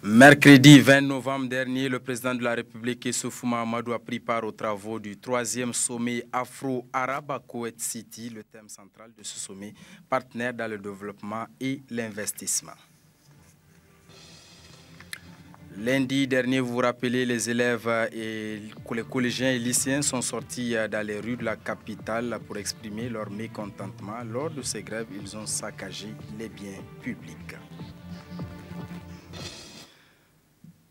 Mercredi 20 novembre dernier, le président de la République, Issoufou Mahamadou, a pris part aux travaux du 3e sommet afro-arabe à Koweït City. Le thème central de ce sommet, partenaire dans le développement et l'investissement. Lundi dernier, vous vous rappelez, les élèves et les collégiens et lycéens sont sortis dans les rues de la capitale pour exprimer leur mécontentement. Lors de ces grèves, ils ont saccagé les biens publics.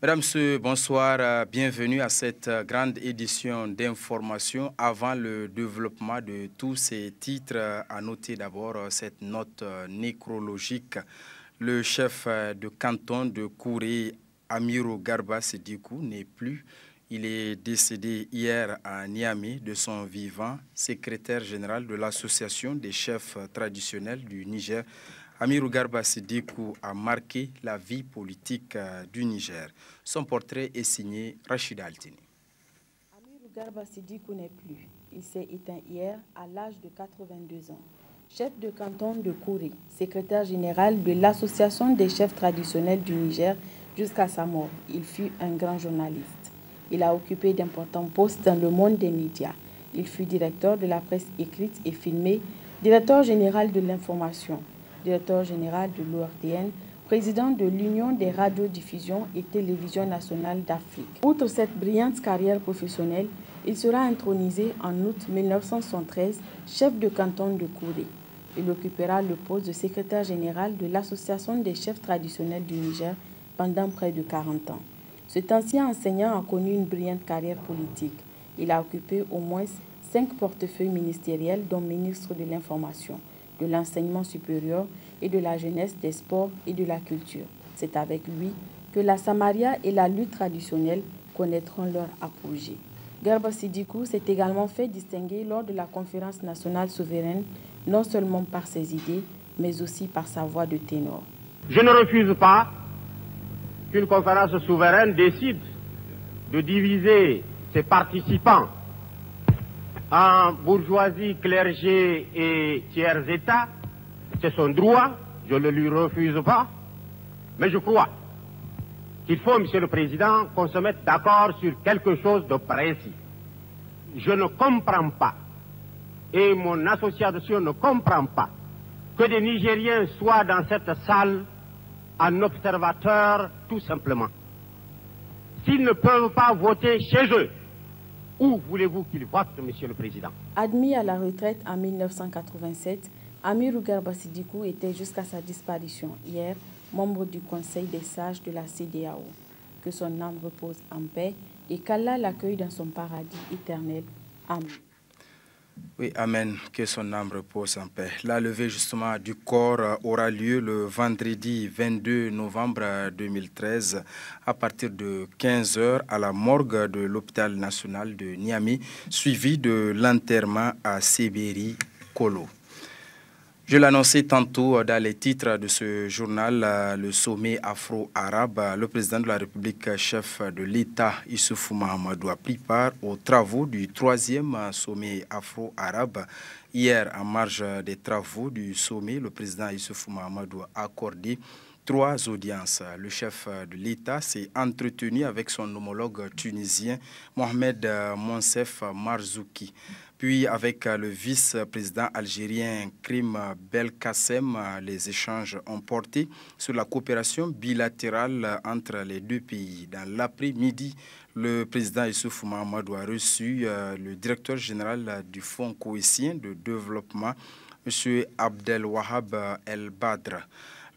Mesdames, Messieurs, bonsoir, bienvenue à cette grande édition d'information. Avant le développement de tous ces titres, à noter d'abord cette note nécrologique. Le chef de canton de Kouré, Amirou Garba Sidikou, n'est plus. Il est décédé hier à Niamey de son vivant, secrétaire général de l'association des chefs traditionnels du Niger. Amirou Garba Sidikou a marqué la vie politique du Niger. Son portrait est signé Rachida Altini. Amirou Garba Sidikou n'est plus. Il s'est éteint hier à l'âge de 82 ans. Chef de canton de Kouré, secrétaire général de l'association des chefs traditionnels du Niger jusqu'à sa mort, il fut un grand journaliste. Il a occupé d'importants postes dans le monde des médias. Il fut directeur de la presse écrite et filmée, directeur général de l'information, directeur général de l'ORTN, président de l'Union des radiodiffusions et télévisions nationales d'Afrique. Outre cette brillante carrière professionnelle, il sera intronisé en août 1973 chef de canton de Kouré. Il occupera le poste de secrétaire général de l'Association des chefs traditionnels du Niger pendant près de 40 ans. Cet ancien enseignant a connu une brillante carrière politique. Il a occupé au moins 5 portefeuilles ministériels, dont ministre de l'Information, de l'enseignement supérieur et de la jeunesse, des sports et de la culture. C'est avec lui que la Samaria et la lutte traditionnelle connaîtront leur apogée. Garba Sidikou s'est également fait distinguer lors de la conférence nationale souveraine, non seulement par ses idées, mais aussi par sa voix de ténor. Je ne refuse pas qu'une conférence souveraine décide de diviser ses participants en bourgeoisie, clergé et tiers état. C'est son droit, je ne le lui refuse pas, mais je crois qu'il faut, Monsieur le Président, qu'on se mette d'accord sur quelque chose de précis. Je ne comprends pas, et mon association ne comprend pas, que des Nigériens soient dans cette salle en observateur tout simplement. S'ils ne peuvent pas voter chez eux, où voulez-vous qu'ils votent, Monsieur le Président? Admis à la retraite en 1987, Amirou Garba Sidikou était jusqu'à sa disparition hier membre du Conseil des sages de la CEDEAO. Que son âme repose en paix et qu'Allah l'accueille dans son paradis éternel. Amen. Oui, amen. Que son âme repose en paix. La levée justement du corps aura lieu le vendredi 22 novembre 2013 à partir de 15 h à la morgue de l'hôpital national de Niamey, suivi de l'enterrement à Sébéry, Kolo. Je l'annonçais tantôt dans les titres de ce journal, le sommet afro-arabe. Le président de la République, chef de l'État, Issoufou Mahamadou, a pris part aux travaux du 3e sommet afro-arabe. Hier, en marge des travaux du sommet, le président Issoufou Mahamadou a accordé 3 audiences. Le chef de l'État s'est entretenu avec son homologue tunisien, Mohamed Monsef Marzouki. Puis avec le vice-président algérien Krim Belkacem, les échanges ont porté sur la coopération bilatérale entre les deux pays. Dans l'après-midi, le président Issoufou Mahamadou a reçu le directeur général du Fonds koweïtien de développement, M. Abdelwahab El Badr.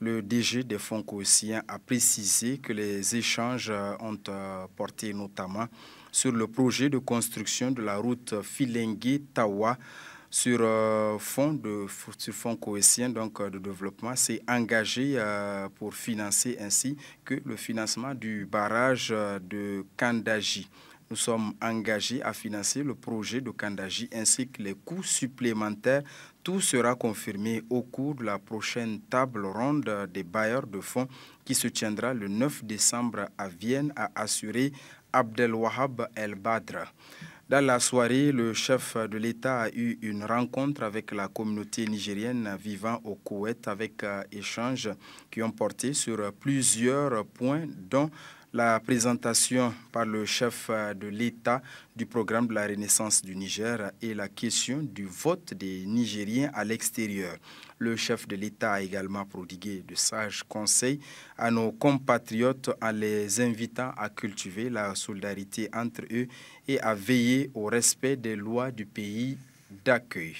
Le DG des fonds koweïtiens a précisé que les échanges ont porté notamment sur le projet de construction de la route Filengue-Tawa sur fonds koweïtien donc de développement. C'est engagé pour financer ainsi que le financement du barrage de Kandaji. Nous sommes engagés à financer le projet de Kandaji ainsi que les coûts supplémentaires. Tout sera confirmé au cours de la prochaine table ronde des bailleurs de fonds qui se tiendra le 9 décembre à Vienne, a assuré Abdelwahab El Badr. Dans la soirée, le chef de l'État a eu une rencontre avec la communauté nigérienne vivant au Koweït avec échanges qui ont porté sur plusieurs points, dont la présentation par le chef de l'État du programme de la Renaissance du Niger et la question du vote des Nigériens à l'extérieur. Le chef de l'État a également prodigué de sages conseils à nos compatriotes en les invitant à cultiver la solidarité entre eux et à veiller au respect des lois du pays d'accueil.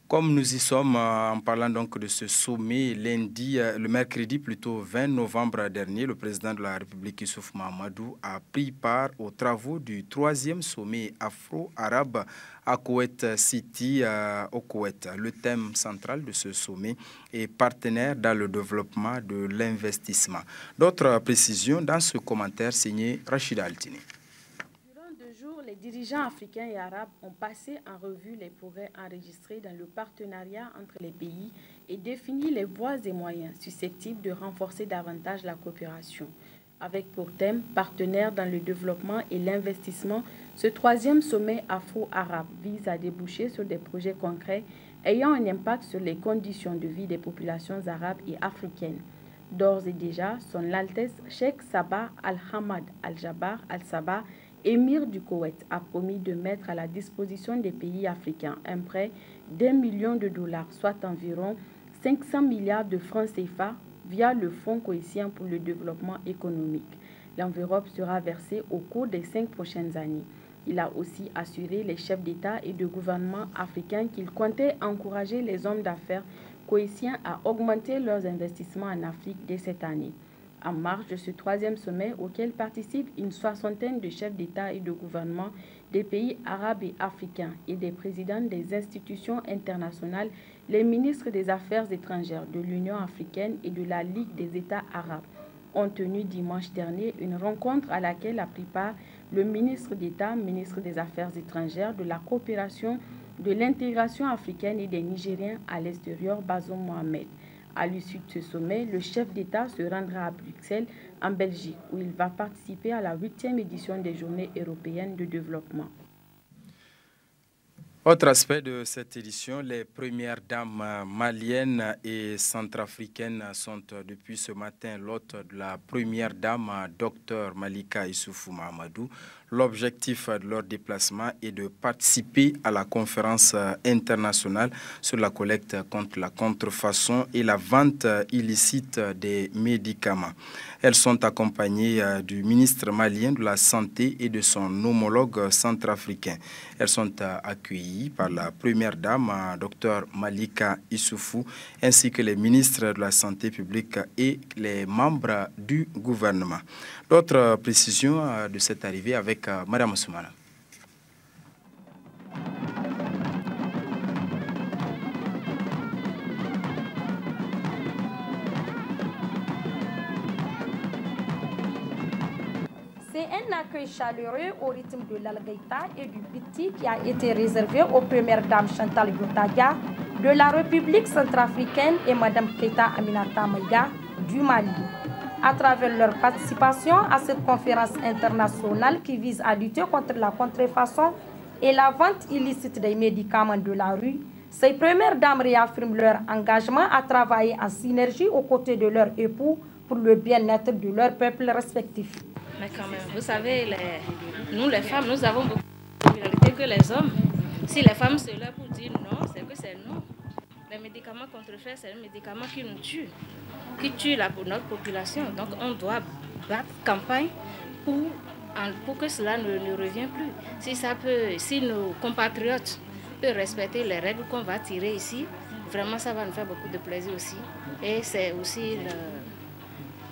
Comme nous y sommes en parlant donc de ce sommet, le mercredi plutôt 20 novembre dernier, le président de la République Issoufou Mahamadou a pris part aux travaux du 3e sommet afro-arabe à Koweït City au Koweït. Le thème central de ce sommet est partenaire dans le développement de l'investissement. D'autres précisions dans ce commentaire signé Rachida Altini. Les dirigeants africains et arabes ont passé en revue les progrès enregistrés dans le partenariat entre les pays et défini les voies et moyens susceptibles de renforcer davantage la coopération. Avec pour thème partenaire dans le développement et l'investissement, ce 3e sommet afro-arabe vise à déboucher sur des projets concrets ayant un impact sur les conditions de vie des populations arabes et africaines. D'ores et déjà, Son Altesse Cheikh Sabah Al-Hamad Al-Jabbar Al-Sabah, émir du Koweït, a promis de mettre à la disposition des pays africains un prêt d'1 million de dollars, soit environ 500 milliards de francs CFA, via le Fonds koweïtien pour le développement économique. L'enveloppe sera versée au cours des 5 prochaines années. Il a aussi assuré les chefs d'État et de gouvernement africains qu'il comptait encourager les hommes d'affaires koweïtiens à augmenter leurs investissements en Afrique dès cette année. En marge de ce 3e sommet auquel participent une 60aine de chefs d'État et de gouvernement des pays arabes et africains et des présidents des institutions internationales, les ministres des Affaires étrangères de l'Union africaine et de la Ligue des États arabes ont tenu dimanche dernier une rencontre à laquelle a pris part le ministre d'État, ministre des Affaires étrangères, de la coopération, de l'intégration africaine et des Nigériens à l'extérieur, Bazoum Mohamed. À l'issue de ce sommet, le chef d'État se rendra à Bruxelles, en Belgique, où il va participer à la 8e édition des Journées européennes de développement. Autre aspect de cette édition, les premières dames maliennes et centrafricaines sont depuis ce matin l'hôte de la première dame, Dr Malika Issoufou Mahamadou. L'objectif de leur déplacement est de participer à la conférence internationale sur la collecte contre la contrefaçon et la vente illicite des médicaments. Elles sont accompagnées du ministre malien de la Santé et de son homologue centrafricain. Elles sont accueillies par la première dame, Dr Malika Issoufou, ainsi que les ministres de la Santé publique et les membres du gouvernement. D'autres précisions de cette arrivée avec Madame Soumana. C'est un accueil chaleureux au rythme de l'Algaïta et du Biti qui a été réservé aux premières dames Chantal Yotaga de la République centrafricaine et Madame Keita Aminata Maïga du Mali. À travers leur participation à cette conférence internationale qui vise à lutter contre la contrefaçon et la vente illicite des médicaments de la rue, ces premières dames réaffirment leur engagement à travailler en synergie aux côtés de leurs époux pour le bien-être de leurs peuples respectifs. Mais quand même, vous savez, nous les femmes, nous avons beaucoup de communauté que les hommes. Si les femmes se lèvent pour dire non, c'est que c'est non. Les médicaments contrefaits, c'est un médicament qui nous tue, qui tue notre population. Donc on doit battre campagne pour que cela ne revienne plus. Si nos compatriotes peuvent respecter les règles qu'on va tirer ici, vraiment ça va nous faire beaucoup de plaisir aussi. Et c'est aussi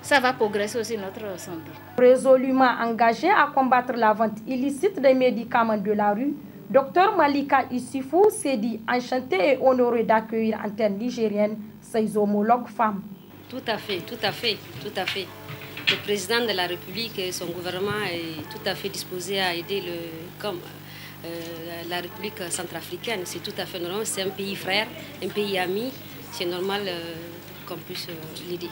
ça va progresser aussi notre santé. Résolument engagé à combattre la vente illicite des médicaments de la rue, Dr Malika Issoufou s'est dit enchanté et honoré d'accueillir en terre nigérienne ses homologues femmes. Tout à fait, tout à fait, tout à fait. Le président de la République et son gouvernement est tout à fait disposé à aider la République centrafricaine. C'est tout à fait normal, c'est un pays frère, un pays ami. C'est normal qu'on puisse l'aider.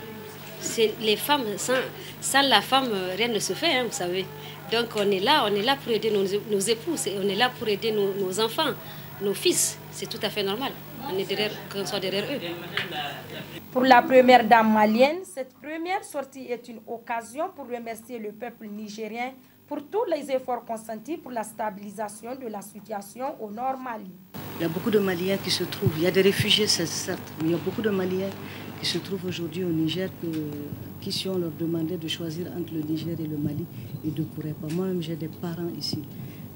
Les femmes, sans la femme, rien ne se fait, hein, vous savez. Donc on est là pour aider nos épouses, on est là pour aider nos enfants, nos fils. C'est tout à fait normal. Qu'on soit derrière eux. Pour la première dame malienne, cette première sortie est une occasion pour remercier le peuple nigérien pour tous les efforts consentis pour la stabilisation de la situation au nord Mali. Il y a beaucoup de Maliens qui se trouvent, il y a des réfugiés certes, mais il y a beaucoup de Maliens qui se trouvent aujourd'hui au Niger qui, si on leur demandait de choisir entre le Niger et le Mali, ils ne pourraient pas. Moi-même, j'ai des parents ici.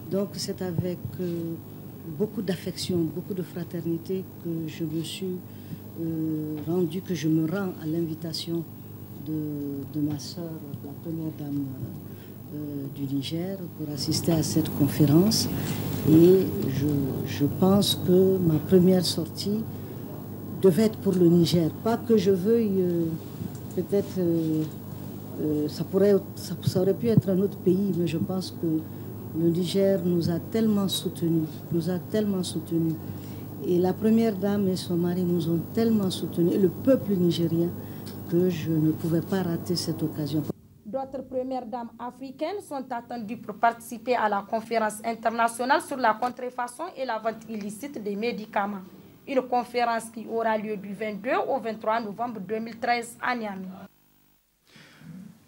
Donc c'est avec beaucoup d'affection, beaucoup de fraternité que je me suis rendu, que je me rends à l'invitation de ma sœur, la première dame du Niger, pour assister à cette conférence. Et je pense que ma première sortie devait être pour le Niger. Pas que je veuille, peut-être, ça aurait pu être un autre pays, mais je pense que le Niger nous a tellement soutenus, Et la première dame et son mari nous ont tellement soutenus, et le peuple nigérien, que je ne pouvais pas rater cette occasion. D'autres premières dames africaines sont attendues pour participer à la conférence internationale sur la contrefaçon et la vente illicite des médicaments. Une conférence qui aura lieu du 22 au 23 novembre 2013 à Niamey.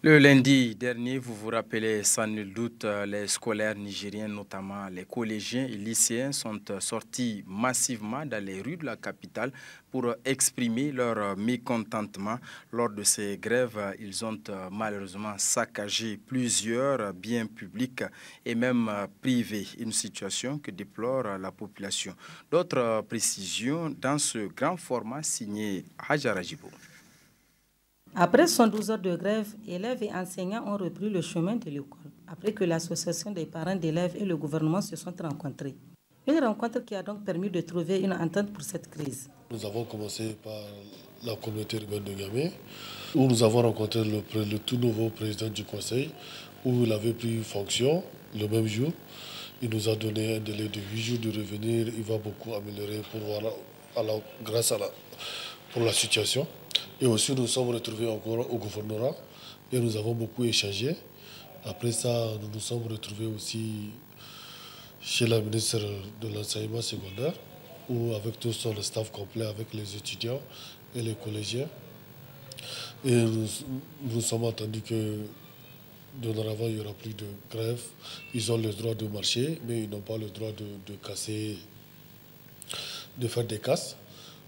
Le lundi dernier, vous vous rappelez sans nul doute, les scolaires nigériens, notamment les collégiens et lycéens, sont sortis massivement dans les rues de la capitale pour exprimer leur mécontentement. Lors de ces grèves, ils ont malheureusement saccagé plusieurs biens publics et même privés, une situation que déplore la population. D'autres précisions dans ce grand format signé Hajara Jibo. Après 112 heures de grève, élèves et enseignants ont repris le chemin de l'école, après que l'association des parents d'élèves et le gouvernement se sont rencontrés. Une rencontre qui a donc permis de trouver une entente pour cette crise. Nous avons commencé par la communauté urbaine de Niamey, où nous avons rencontré le tout nouveau président du conseil, où il avait pris fonction le même jour. Il nous a donné un délai de 8 jours de revenir. Il va beaucoup améliorer pour la situation. Et aussi, nous nous sommes retrouvés encore au gouvernorat et nous avons beaucoup échangé. Après ça, nous nous sommes retrouvés aussi chez la ministre de l'enseignement secondaire, où avec tout son staff complet, avec les étudiants et les collégiens. Et nous sommes entendus que dorénavant, il n'y aura plus de grève. Ils ont le droit de marcher, mais ils n'ont pas le droit de faire des casses.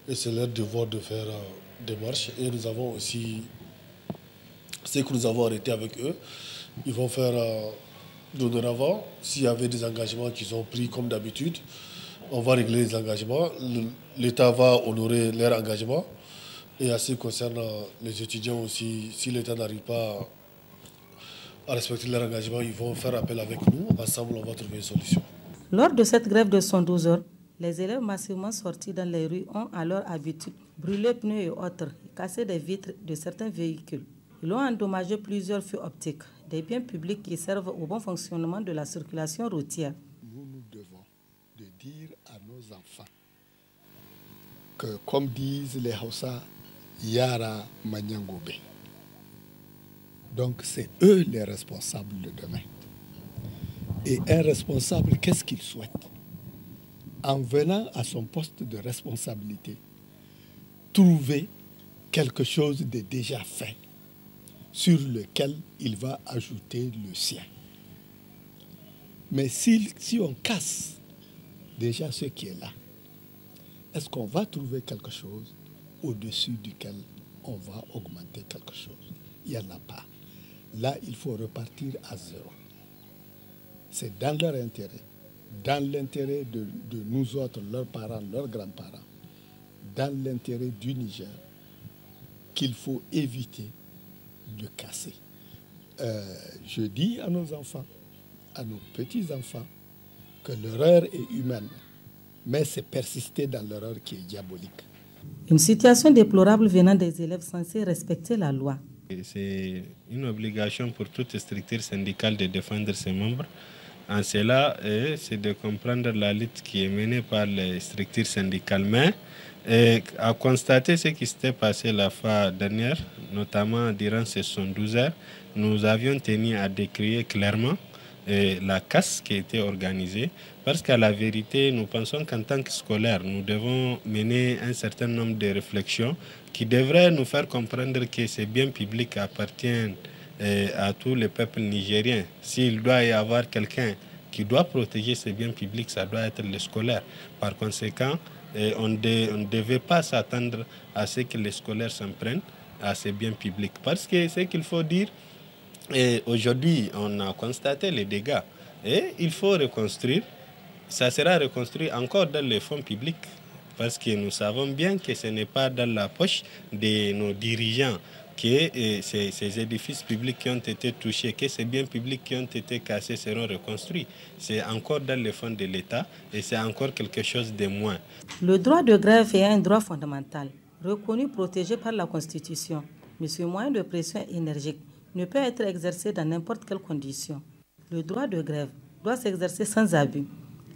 Et c'est leur devoir de faire des marches. Et nous avons aussi, ce que nous avons arrêté avec eux, ils vont faire dorénavant, s'il y avait des engagements qu'ils ont pris comme d'habitude, on va régler les engagements. L'État va honorer leurs engagements. Et à ce qui concerne les étudiants aussi, si l'État n'arrive pas à respecter leurs engagements, ils vont faire appel avec nous. Ensemble, on va trouver une solution. Lors de cette grève de 112 heures, les élèves massivement sortis dans les rues ont à leur habitude brûlé pneus et autres, cassé des vitres de certains véhicules. Ils ont endommagé plusieurs feux optiques, des biens publics qui servent au bon fonctionnement de la circulation routière. Nous devons de dire à nos enfants que, comme disent les Hausa, Yara Manyangobe. Donc c'est eux les responsables de demain. Et un responsable, qu'est-ce qu'il souhaite? En venant à son poste de responsabilité, trouver quelque chose de déjà fait sur lequel il va ajouter le sien. Mais si on casse déjà ce qui est là, est-ce qu'on va trouver quelque chose au-dessus duquel on va augmenter quelque chose? Il n'y en a pas. Là, il faut repartir à zéro. C'est dans leur intérêt, dans l'intérêt de nous autres, leurs parents, leurs grands-parents, dans l'intérêt du Niger, qu'il faut éviter de casser. Je dis à nos enfants, à nos petits-enfants, que l'erreur est humaine, mais c'est persister dans l'erreur qui est diabolique. Une situation déplorable venant des élèves censés respecter la loi. C'est une obligation pour toute structure syndicale de défendre ses membres. En cela, c'est de comprendre la lutte qui est menée par les structures syndicales. Mais à constater ce qui s'était passé la fois dernière, notamment durant ces 72 heures, nous avions tenu à décrire clairement la casse qui a été organisée, parce qu'à la vérité, nous pensons qu'en tant que scolaires, nous devons mener un certain nombre de réflexions qui devraient nous faire comprendre que ces biens publics appartiennent à tous les peuples nigériens. S'il doit y avoir quelqu'un qui doit protéger ces biens publics, ça doit être les scolaires. Par conséquent, on ne devait pas s'attendre à ce que les scolaires s'en prennent à ces biens publics. Parce que ce qu'il faut dire, aujourd'hui, on a constaté les dégâts et il faut reconstruire. Ça sera reconstruit encore dans les fonds publics parce que nous savons bien que ce n'est pas dans la poche de nos dirigeants que ces édifices publics qui ont été touchés, que ces biens publics qui ont été cassés seront reconstruits. C'est encore dans les fonds de l'État et c'est encore quelque chose de moins. Le droit de grève est un droit fondamental, reconnu, protégé par la Constitution. Mais ce moyen de pression énergique ne peut être exercé dans n'importe quelle condition. Le droit de grève doit s'exercer sans abus.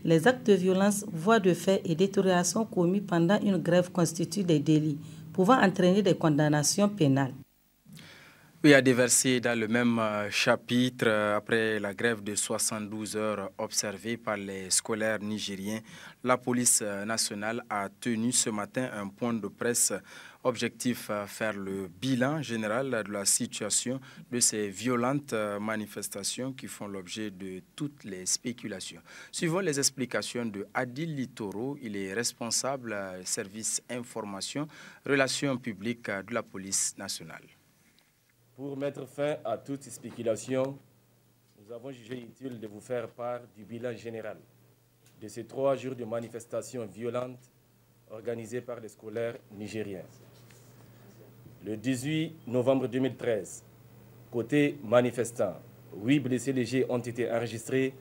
Les actes de violence, voies de fait et détérioration commis pendant une grève constituent des délits, pouvant entraîner des condamnations pénales. Oui, à déverser dans le même chapitre, après la grève de 72 heures observée par les scolaires nigériens, la police nationale a tenu ce matin un point de presse. Objectif, faire le bilan général de la situation de ces violentes manifestations qui font l'objet de toutes les spéculations. Suivant les explications de Adil Litoro, il est responsable service information, relations publiques de la police nationale. Pour mettre fin à toutes ces spéculations, nous avons jugé utile de vous faire part du bilan général de ces 3 jours de manifestations violentes organisées par les scolaires nigériens. Le 18 novembre 2013, côté manifestants, 8 blessés légers ont été enregistrés,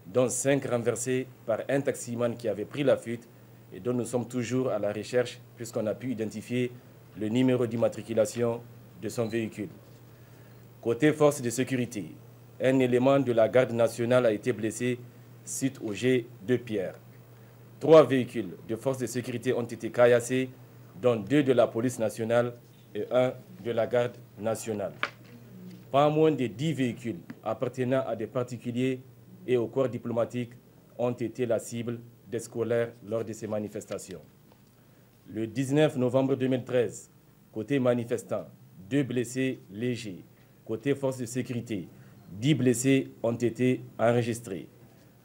dont 5 renversés par un taximan qui avait pris la fuite et dont nous sommes toujours à la recherche puisqu'on a pu identifier le numéro d'immatriculation de son véhicule. Côté force de sécurité, un élément de la garde nationale a été blessé suite au jet de pierre. 3 véhicules de force de sécurité ont été caillassés, dont 2 de la police nationale et 1 de la garde nationale. Pas moins de 10 véhicules appartenant à des particuliers et au corps diplomatique ont été la cible des scolaires lors de ces manifestations. Le 19 novembre 2013, côté manifestants, 2 blessés légers. Côté force de sécurité, 10 blessés ont été enregistrés.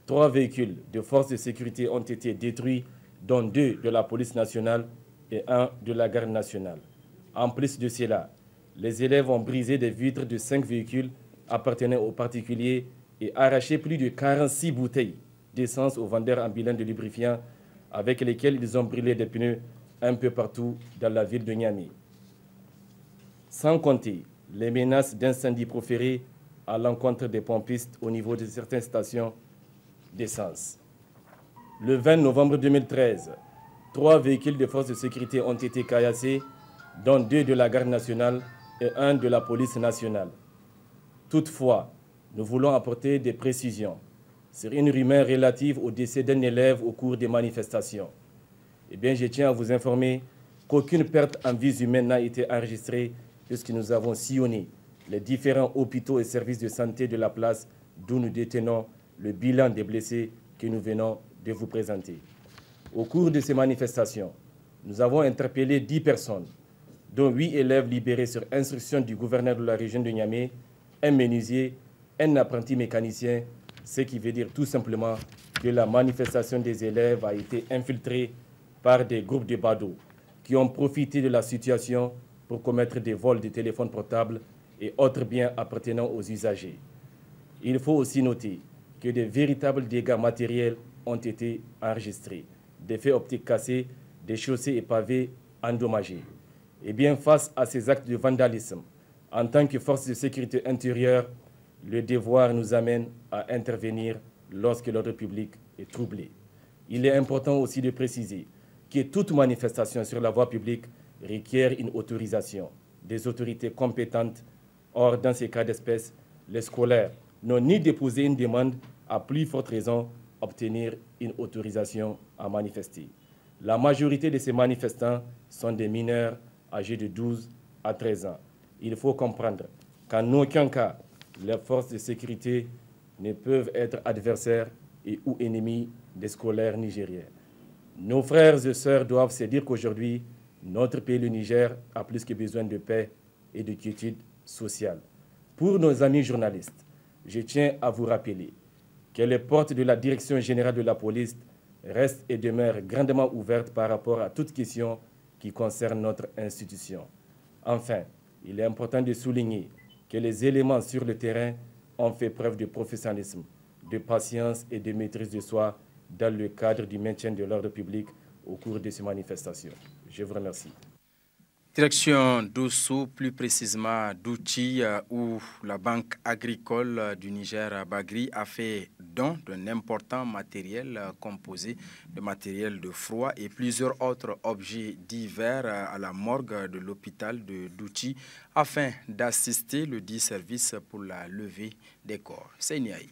3 véhicules de force de sécurité ont été détruits, dont 2 de la police nationale et 1 de la garde nationale. En plus de cela, les élèves ont brisé des vitres de 5 véhicules appartenant aux particuliers et arraché plus de 46 bouteilles d'essence aux vendeurs ambulants de lubrifiants avec lesquels ils ont brûlé des pneus un peu partout dans la ville de Niamey. Sans compter les menaces d'incendie proférées à l'encontre des pompistes au niveau de certaines stations d'essence. Le 20 novembre 2013, 3 véhicules de forces de sécurité ont été caillassés, dont 2 de la garde nationale et 1 de la police nationale. Toutefois, nous voulons apporter des précisions sur une rumeur relative au décès d'un élève au cours des manifestations. Eh bien, je tiens à vous informer qu'aucune perte en vies humaines n'a été enregistrée puisque nous avons sillonné les différents hôpitaux et services de santé de la place d'où nous détenons le bilan des blessés que nous venons de vous présenter. Au cours de ces manifestations, nous avons interpellé 10 personnes, dont 8 élèves libérés sur instruction du gouverneur de la région de Niamey, un menuisier, un apprenti mécanicien, ce qui veut dire tout simplement que la manifestation des élèves a été infiltrée par des groupes de badauds qui ont profité de la situation pour commettre des vols de téléphones portables et autres biens appartenant aux usagers. Il faut aussi noter que de véritables dégâts matériels ont été enregistrés, des feux optiques cassés, des chaussées et pavés endommagés. Et bien, face à ces actes de vandalisme, en tant que force de sécurité intérieure, le devoir nous amène à intervenir lorsque l'ordre public est troublé. Il est important aussi de préciser que toute manifestation sur la voie publique requiert une autorisation des autorités compétentes. Or, dans ces cas d'espèce, les scolaires n'ont ni déposé une demande, à plus forte raison obtenir une autorisation à manifester. La majorité de ces manifestants sont des mineurs âgés de 12 à 13 ans. Il faut comprendre qu'en aucun cas, les forces de sécurité ne peuvent être adversaires et ou ennemis des scolaires nigériens. Nos frères et sœurs doivent se dire qu'aujourd'hui, notre pays, le Niger, a plus que besoin de paix et de quiétude sociale. Pour nos amis journalistes, je tiens à vous rappeler que les portes de la Direction générale de la police restent et demeurent grandement ouvertes par rapport à toute question qui concerne notre institution. Enfin, il est important de souligner que les éléments sur le terrain ont fait preuve de professionnalisme, de patience et de maîtrise de soi dans le cadre du maintien de l'ordre public au cours de ces manifestations. Je vous remercie. Direction d'Osso, plus précisément d'Ouchi, où la Banque agricole du Niger, Bagri, a fait don d'un important matériel composé de matériel de froid et plusieurs autres objets divers à la morgue de l'hôpital de Douchi afin d'assister le dit service pour la levée des corps. C'est Niaï.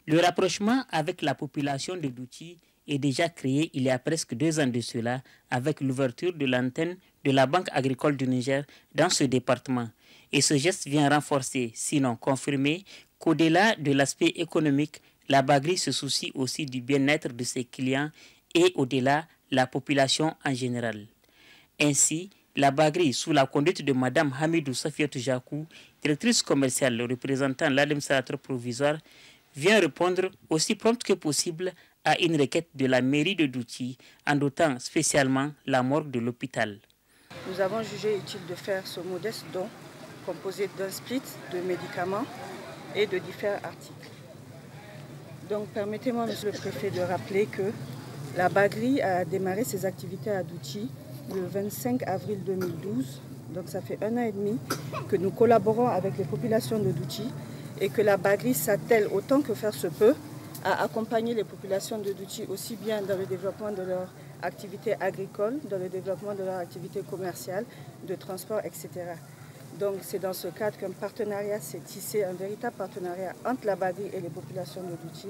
Le rapprochement avec la population de Douchi est déjà créé il y a presque 2 ans de cela avec l'ouverture de l'antenne de la Banque agricole du Niger dans ce département. Et ce geste vient renforcer, sinon confirmer, qu'au-delà de l'aspect économique, la Bagri se soucie aussi du bien-être de ses clients et au-delà, la population en général. Ainsi, la Bagri, sous la conduite de Mme Hamidou Safiatou Jakou, directrice commerciale représentant l'administrateur provisoire, vient répondre aussi prompt que possible à une requête de la mairie de Douchi en dotant spécialement la morgue de l'hôpital. Nous avons jugé utile de faire ce modeste don composé d'un split de médicaments et de différents articles. Donc permettez-moi, monsieur le préfet, de rappeler que la Bagri a démarré ses activités à Douchi le 25 avril 2012. Donc ça fait 1 an et demi que nous collaborons avec les populations de Douchi et que la Bagri s'attelle autant que faire se peut à accompagner les populations de Douchi aussi bien dans le développement de leur activité agricole, dans le développement de leur activité commerciale, de transport, etc. Donc c'est dans ce cadre qu'un partenariat s'est tissé, un véritable partenariat entre la Bagri et les populations de Douchi,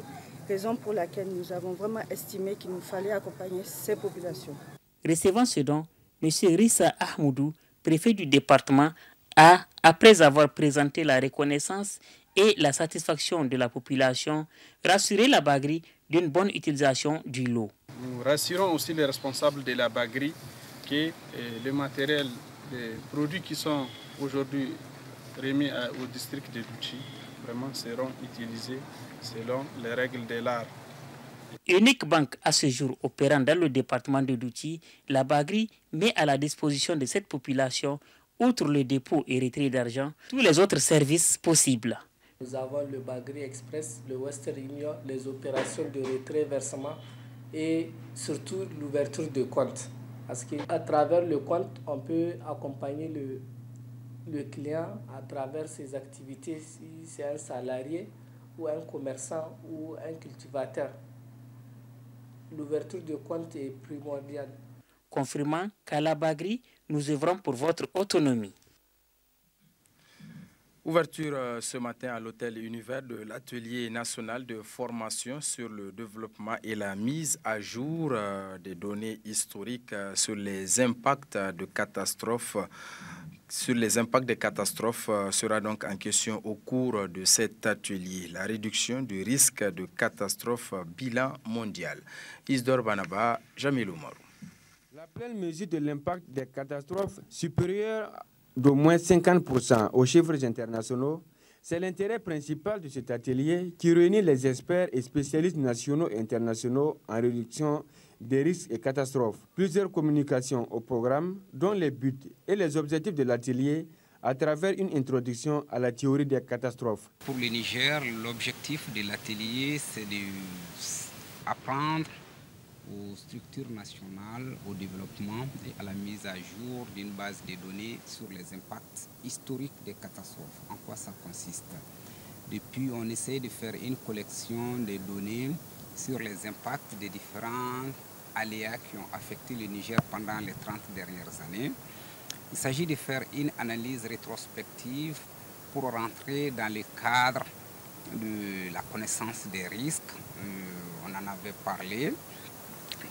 raison pour laquelle nous avons vraiment estimé qu'il nous fallait accompagner ces populations. Recevant ce don, M. Rissa Ahmoudou, préfet du département, a, après avoir présenté la reconnaissance et la satisfaction de la population, rassurer la Bagri d'une bonne utilisation du lot. Nous rassurons aussi les responsables de la Bagri que le matériel, les produits qui sont aujourd'hui remis au district de Douchi, vraiment seront utilisés selon les règles de l'art. Unique banque à ce jour opérant dans le département de Douchi, la Bagri met à la disposition de cette population, outre le dépôt et retrait d'argent, tous les autres services possibles. Nous avons le Bagri Express, le Western Union, les opérations de retrait-versement et surtout l'ouverture de compte. Parce qu'à travers le compte, on peut accompagner le client à travers ses activités, si c'est un salarié ou un commerçant ou un cultivateur. L'ouverture de compte est primordiale. Confirmant qu'à la Bagri, nous œuvrons pour votre autonomie. Ouverture ce matin à l'hôtel Univers de l'atelier national de formation sur le développement et la mise à jour des données historiques sur les impacts de catastrophes. Des catastrophes sera donc en question au cours de cet atelier. La réduction du risque de catastrophe bilan mondial. Isdor Banaba, Jamil Oumarou. La pleine mesure de l'impact des catastrophes supérieure d'au moins 50% aux chiffres internationaux, c'est l'intérêt principal de cet atelier qui réunit les experts et spécialistes nationaux et internationaux en réduction des risques et catastrophes. Plusieurs communications au programme, dont les buts et les objectifs de l'atelier à travers une introduction à la théorie des catastrophes. Pour le Niger, l'objectif de l'atelier, c'est d'apprendre aux structures nationales, au développement et à la mise à jour d'une base de données sur les impacts historiques des catastrophes. En quoi ça consiste? Depuis, on essaie de faire une collection de données sur les impacts des différents aléas qui ont affecté le Niger pendant les 30 dernières années. Il s'agit de faire une analyse rétrospective pour rentrer dans le cadre de la connaissance des risques. On en avait parlé,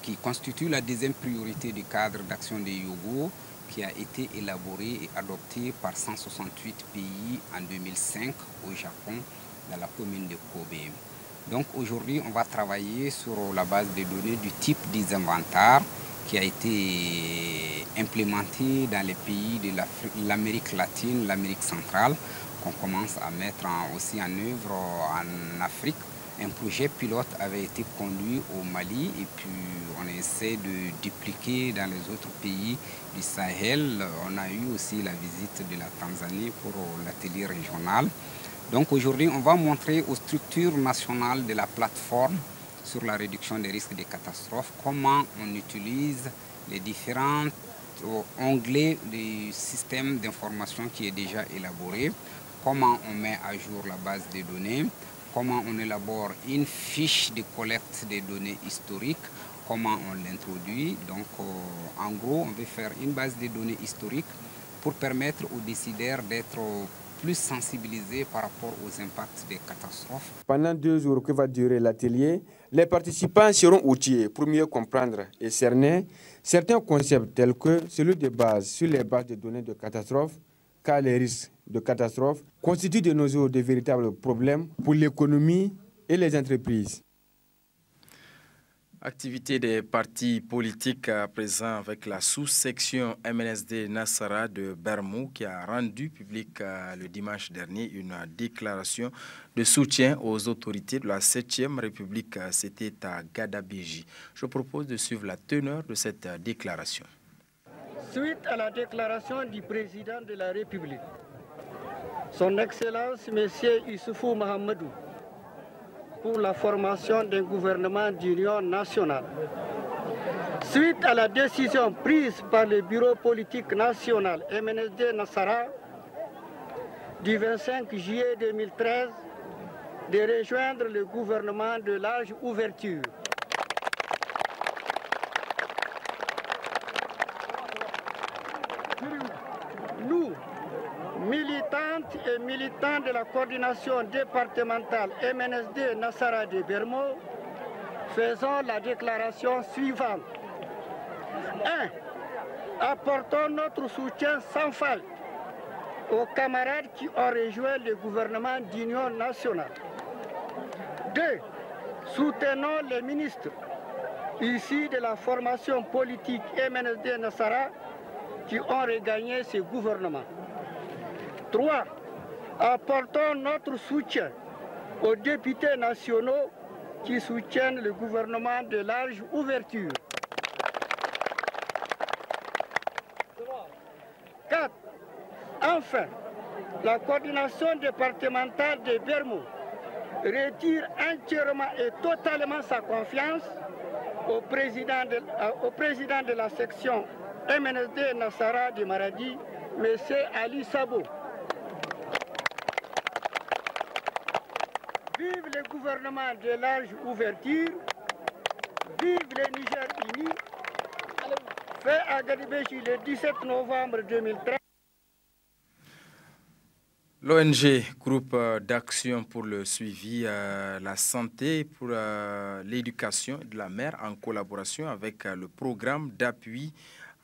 qui constitue la deuxième priorité du cadre d'action de Yogo, qui a été élaboré et adopté par 168 pays en 2005 au Japon, dans la commune de Kobe. Donc aujourd'hui, on va travailler sur la base de données du type des inventaires qui a été implémenté dans les pays de l'Amérique latine, l'Amérique centrale, qu'on commence à mettre aussi en œuvre en Afrique. Un projet pilote avait été conduit au Mali et puis on essaie de dupliquer dans les autres pays du Sahel. On a eu aussi la visite de la Tanzanie pour l'atelier régional. Donc aujourd'hui, on va montrer aux structures nationales de la plateforme sur la réduction des risques de catastrophes comment on utilise les différents onglets du système d'information qui est déjà élaboré, comment on met à jour la base des données, comment on élabore une fiche de collecte des données historiques, comment on l'introduit. Donc, en gros, on veut faire une base de données historiques pour permettre aux décideurs d'être plus sensibilisés par rapport aux impacts des catastrophes. Pendant 2 jours que va durer l'atelier, les participants seront outillés pour mieux comprendre et cerner certains concepts tels que celui de base sur les bases de données de catastrophes, car les risques de catastrophe constituent de nos jours de véritables problèmes pour l'économie et les entreprises. Activité des partis politiques à présent avec la sous-section MNSD Nassara de Bermou qui a rendu public le dimanche dernier une déclaration de soutien aux autorités de la 7e République. C'était à Gadabéji. Je propose de suivre la teneur de cette déclaration. Suite à la déclaration du président de la République, Son Excellence M. Issoufou Mahamadou, pour la formation d'un gouvernement d'union nationale. Suite à la décision prise par le bureau politique national MNSD Nassara du 25 juillet 2013 de rejoindre le gouvernement de large ouverture. Nous, militantes et militants de la coordination départementale MNSD Nassara de Bermo, faisons la déclaration suivante. 1. Apportons notre soutien sans faille aux camarades qui ont rejoint le gouvernement d'union nationale. 2. Soutenons les ministres issus de la formation politique MNSD Nassara qui ont regagné ce gouvernement. 3. Apportons notre soutien aux députés nationaux qui soutiennent le gouvernement de large ouverture. 4. Enfin, la coordination départementale de Bermo retire entièrement et totalement sa confiance au président de la section MNSD Nassara de Maradi, M. Ali Sabo. Vive le gouvernement de large ouverture, vive le Niger uni, fait à Gadabéji le 17 novembre 2013. L'ONG, groupe d'action pour le suivi, la santé, pour l'éducation de la mère, en collaboration avec le programme d'appui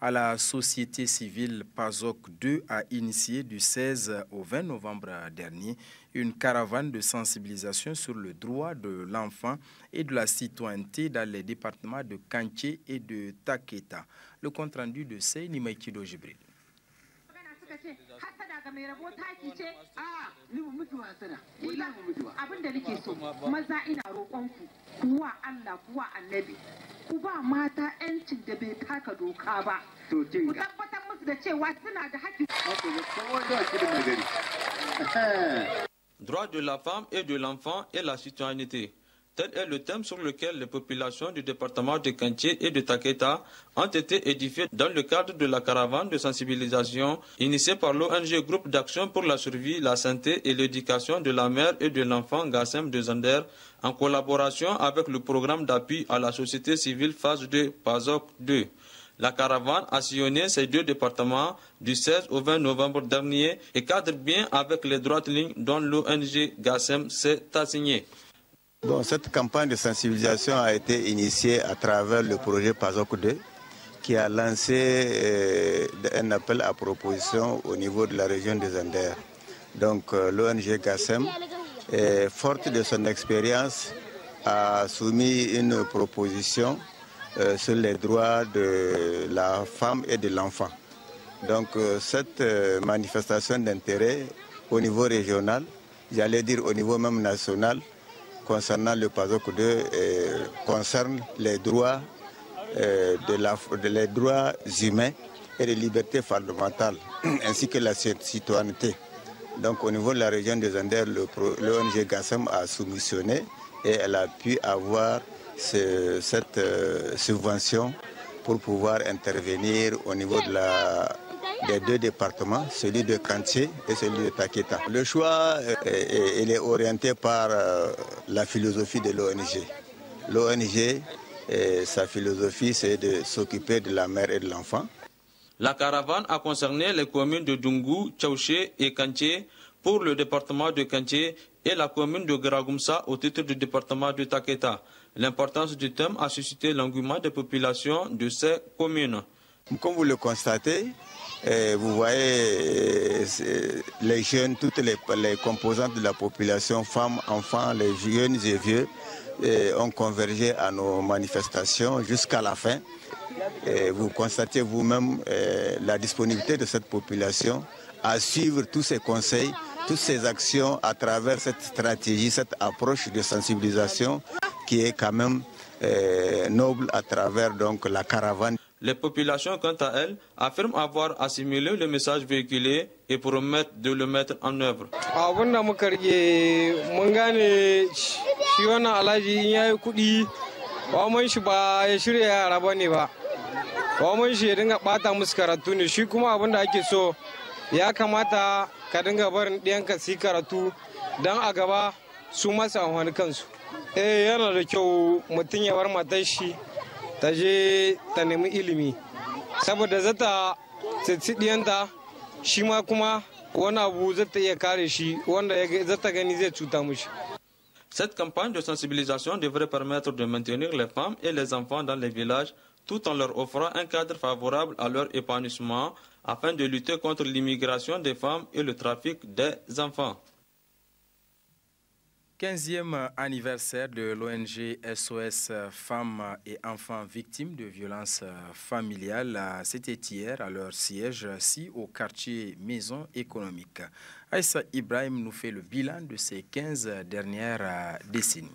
à la société civile PASOK 2, a initié du 16 au 20 novembre dernier une caravane de sensibilisation sur le droit de l'enfant et de la citoyenneté dans les départements de Kanché et de Taketa. Le compte-rendu de Seyni Maikido Jibril. Droit de la femme et de l'enfant et la citoyenneté. Tel est le thème sur lequel les populations du département de Kanché et de Taketa ont été édifiées dans le cadre de la caravane de sensibilisation initiée par l'ONG Groupe d'action pour la survie, la santé et l'éducation de la mère et de l'enfant Gassem de Zander, en collaboration avec le programme d'appui à la société civile phase 2 PASOK 2. La caravane a sillonné ces deux départements du 16 au 20 novembre dernier et cadre bien avec les droites lignes dont l'ONG Gassem s'est assignée. Bon, cette campagne de sensibilisation a été initiée à travers le projet PASOK 2 qui a lancé un appel à proposition au niveau de la région des Anders. Donc l'ONG GASEM, forte de son expérience, a soumis une proposition sur les droits de la femme et de l'enfant. Donc cette manifestation d'intérêt au niveau régional, j'allais dire au niveau même national, concernant le PASOK 2, concerne les droits, les droits humains et les libertés fondamentales, ainsi que la citoyenneté. Donc au niveau de la région des Anders, l'ONG GASEM a soumissionné et elle a pu avoir cette subvention pour pouvoir intervenir au niveau des deux départements, celui de Kanché et celui de Taketa. Le choix il est orienté par la philosophie de l'ONG. L'ONG, sa philosophie, c'est de s'occuper de la mère et de l'enfant. La caravane a concerné les communes de Dungu, Tchaouché et Kanché pour le département de Kanché et la commune de Garagumsa au titre du département de Taketa. L'importance du thème a suscité l'engouement des populations de ces communes. Comme vous le constatez, vous voyez les jeunes, toutes les composantes de la population, femmes, enfants, les jeunes et vieux, ont convergé à nos manifestations jusqu'à la fin. Vous constatez vous-même la disponibilité de cette population à suivre tous ces conseils, toutes ces actions à travers cette stratégie, cette approche de sensibilisation qui est quand même noble à travers donc la caravane. Les populations, quant à elles, affirment avoir assimilé le message véhiculé et promettent de le mettre en œuvre. taje ta nemi ilimi saboda zata tsitsi diyanta shi ma kuma wani abu zata iya kare shi wanda zata gani zai cuta mushi. Cette campagne de sensibilisation devrait permettre de maintenir les femmes et les enfants dans les villages tout en leur offrant un cadre favorable à leur épanouissement afin de lutter contre l'immigration des femmes et le trafic des enfants. 15e anniversaire de l'ONG SOS Femmes et Enfants Victimes de Violences Familiales. C'était hier à leur siège ici au quartier Maison Économique. Aïssa Ibrahim nous fait le bilan de ces 15 dernières décennies.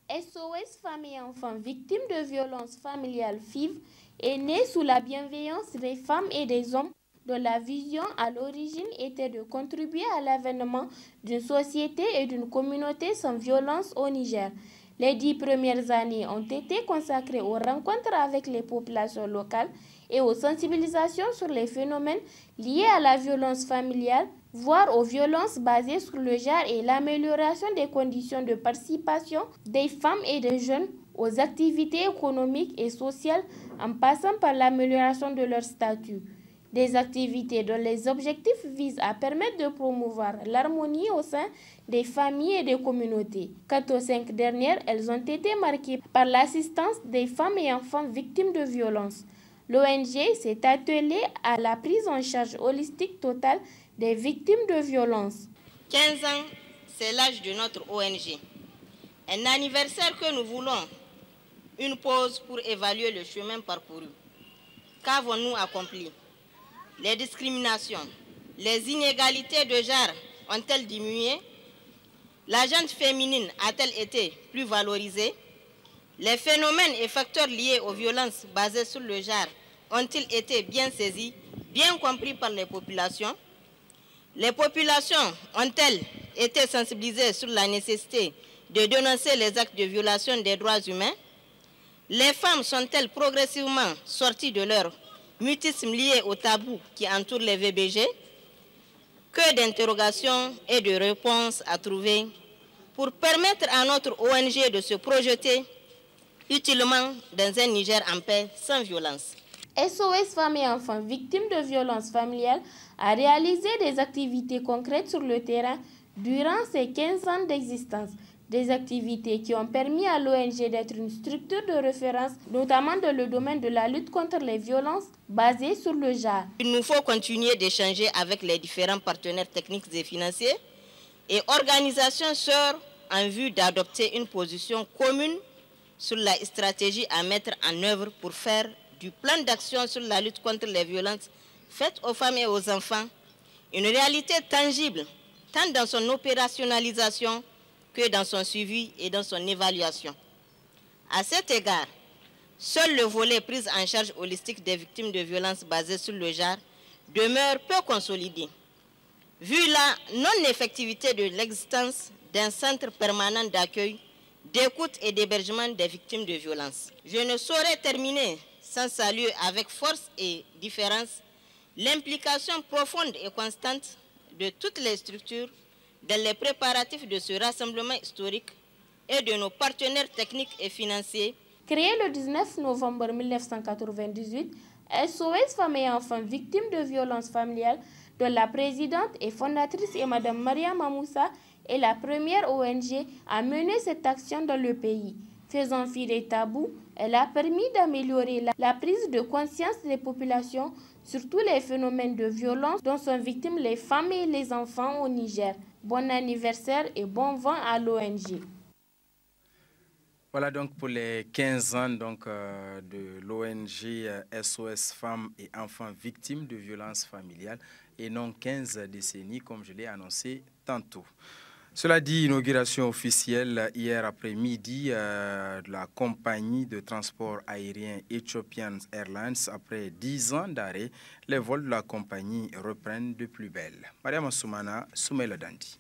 SOS Femmes et Enfants Victimes de Violences Familiales FIV est né sous la bienveillance des femmes et des hommes dont la vision à l'origine était de contribuer à l'avènement d'une société et d'une communauté sans violence au Niger. Les 10 premières années ont été consacrées aux rencontres avec les populations locales et aux sensibilisations sur les phénomènes liés à la violence familiale, voire aux violences basées sur le genre et l'amélioration des conditions de participation des femmes et des jeunes aux activités économiques et sociales en passant par l'amélioration de leur statut. Des activités dont les objectifs visent à permettre de promouvoir l'harmonie au sein des familles et des communautés. Quant aux 5 dernières, elles ont été marquées par l'assistance des femmes et enfants victimes de violences. L'ONG s'est attelée à la prise en charge holistique totale des victimes de violences. 15 ans, c'est l'âge de notre ONG. Un anniversaire que nous voulons, une pause pour évaluer le chemin parcouru. Qu'avons-nous accompli? Les discriminations, les inégalités de genre ont-elles diminué? La gente féminine a-t-elle été plus valorisée? Les phénomènes et facteurs liés aux violences basées sur le genre ont-ils été bien saisis, bien compris par les populations? Les populations ont-elles été sensibilisées sur la nécessité de dénoncer les actes de violation des droits humains? Les femmes sont-elles progressivement sorties de leur mutisme lié au tabou qui entoure les VBG? Que d'interrogations et de réponses à trouver pour permettre à notre ONG de se projeter utilement dans un Niger en paix sans violence. SOS Femmes et Enfants Victimes de Violences Familiales a réalisé des activités concrètes sur le terrain durant ses 15 ans d'existence. Des activités qui ont permis à l'ONG d'être une structure de référence, notamment dans le domaine de la lutte contre les violences basées sur le genre. Il nous faut continuer d'échanger avec les différents partenaires techniques et financiers et organisations sœurs en vue d'adopter une position commune sur la stratégie à mettre en œuvre pour faire du plan d'action sur la lutte contre les violences faites aux femmes et aux enfants une réalité tangible, tant dans son opérationnalisation que dans son suivi et dans son évaluation. À cet égard, seul le volet prise en charge holistique des victimes de violences basées sur le genre demeure peu consolidé, vu la non-effectivité de l'existence d'un centre permanent d'accueil, d'écoute et d'hébergement des victimes de violences. Je ne saurais terminer sans saluer avec force et différence l'implication profonde et constante de toutes les structures dans les préparatifs de ce rassemblement historique et de nos partenaires techniques et financiers. Créé le 19 novembre 1998, SOS Femmes et Enfants Victimes de Violences Familiales, dont la présidente et fondatrice est Mme Maria Mamoussa, est la première ONG à mener cette action dans le pays. Faisant fi des tabous, elle a permis d'améliorer la prise de conscience des populations sur tous les phénomènes de violence dont sont victimes les femmes et les enfants au Niger. Bon anniversaire et bon vent à l'ONG. Voilà donc pour les 15 ans donc, de l'ONG SOS Femmes et Enfants Victimes de Violences Familiales et non 15 décennies comme je l'ai annoncé tantôt. Cela dit, inauguration officielle hier après-midi de la compagnie de transport aérien Ethiopian Airlines. Après 10 ans d'arrêt, les vols de la compagnie reprennent de plus belle. Mariam Soumana, Soumela Dandi.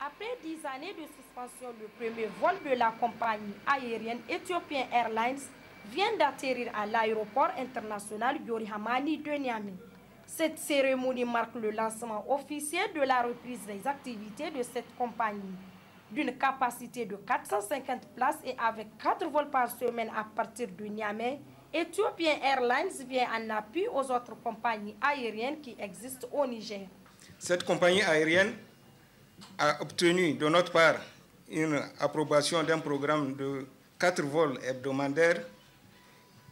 Après 10 années de suspension, le premier vol de la compagnie aérienne Ethiopian Airlines vient d'atterrir à l'aéroport international Yori Hamani de Niamey. Cette cérémonie marque le lancement officiel de la reprise des activités de cette compagnie. D'une capacité de 450 places et avec 4 vols par semaine à partir de Niamey, Ethiopian Airlines vient en appui aux autres compagnies aériennes qui existent au Niger. Cette compagnie aérienne a obtenu de notre part une approbation d'un programme de 4 vols hebdomadaires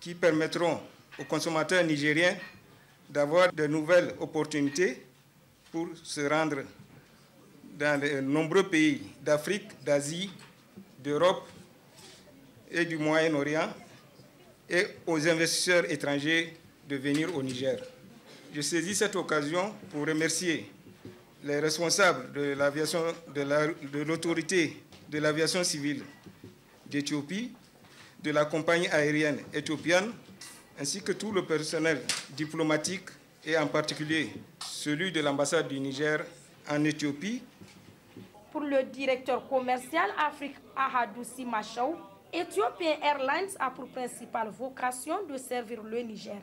qui permettront aux consommateurs nigériens d'avoir de nouvelles opportunités pour se rendre dans de nombreux pays d'Afrique, d'Asie, d'Europe et du Moyen-Orient et aux investisseurs étrangers de venir au Niger. Je saisis cette occasion pour remercier les responsables de l'aviation, de l'autorité de l'aviation civile d'Éthiopie, de la compagnie aérienne éthiopienne, ainsi que tout le personnel diplomatique et en particulier celui de l'ambassade du Niger en Éthiopie. Pour le directeur commercial Afrique Ahadoussi Machaou, Ethiopian Airlines a pour principale vocation de servir le Niger.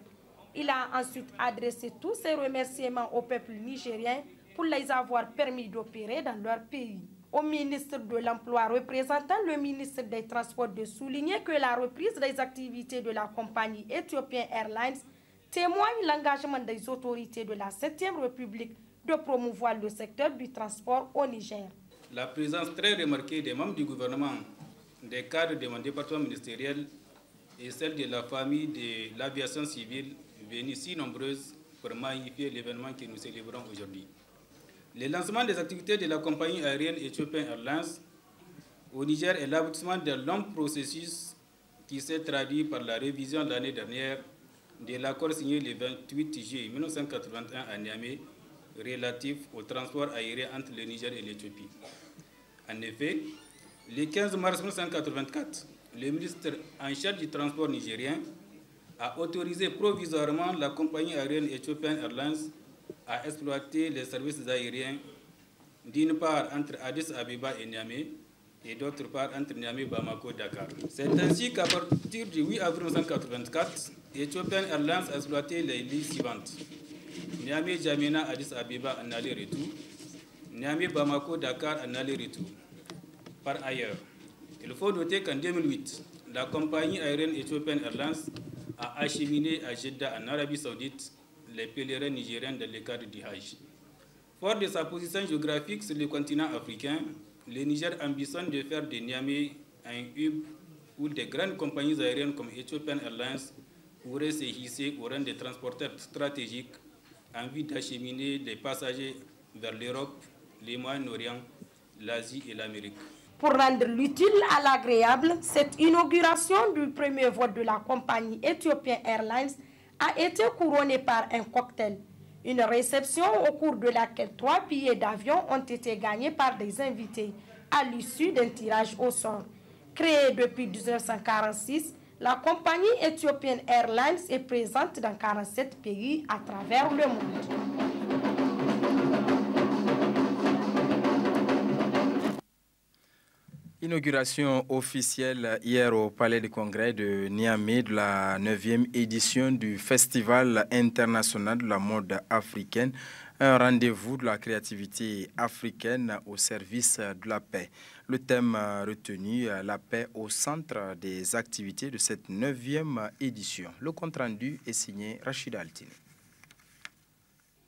Il a ensuite adressé tous ses remerciements au peuple nigérien pour les avoir permis d'opérer dans leur pays. Au ministre de l'Emploi représentant le ministre des Transports de souligner que la reprise des activités de la compagnie Ethiopian Airlines témoigne l'engagement des autorités de la 7e République de promouvoir le secteur du transport au Niger. La présence très remarquée des membres du gouvernement, des cadres de mon département ministériel et celle de la famille de l'aviation civile venues si nombreuses pour magnifier l'événement que nous célébrons aujourd'hui. Le lancement des activités de la compagnie aérienne Ethiopian Airlines au Niger est l'aboutissement d'un long processus qui s'est traduit par la révision l'année dernière de l'accord signé le 28 juillet 1981 à Niamey relatif au transport aérien entre le Niger et l'Éthiopie. En effet, le 15 mars 1984, le ministre en charge du transport nigérien a autorisé provisoirement la compagnie aérienne Ethiopian Airlines à exploiter les services aériens d'une part entre Addis Abeba et Niamey et d'autre part entre Niamey, Bamako et Dakar. C'est ainsi qu'à partir du 8 avril 1984, Ethiopian Airlines a exploité les lignes suivantes. Niamey, Djamena, Addis Abeba en aller-retour, Niamey, Bamako, Dakar en aller-retour. Par ailleurs, il faut noter qu'en 2008, la compagnie aérienne Ethiopian Airlines a acheminé à Jeddah en Arabie Saoudite les pèlerins nigériens dans le cadre du Hajj. Fort de sa position géographique sur le continent africain, le Niger ambitionne de faire de Niamey un hub où des grandes compagnies aériennes comme Ethiopian Airlines pourraient se hisser au rang des transporteurs stratégiques en vue d'acheminer des passagers vers l'Europe, le Moyen-Orient, l'Asie et l'Amérique. Pour rendre l'utile à l'agréable, cette inauguration du premier vol de la compagnie Ethiopian Airlines a été couronnée par un cocktail. Une réception au cours de laquelle 3 billets d'avion ont été gagnés par des invités à l'issue d'un tirage au sort. Créée depuis 1946, la compagnie Ethiopian Airlines est présente dans 47 pays à travers le monde. Inauguration officielle hier au Palais du Congrès de Niamey de la 9e édition du Festival international de la mode africaine, un rendez-vous de la créativité africaine au service de la paix. Le thème retenu, la paix au centre des activités de cette 9e édition. Le compte-rendu est signé Rachida Altine.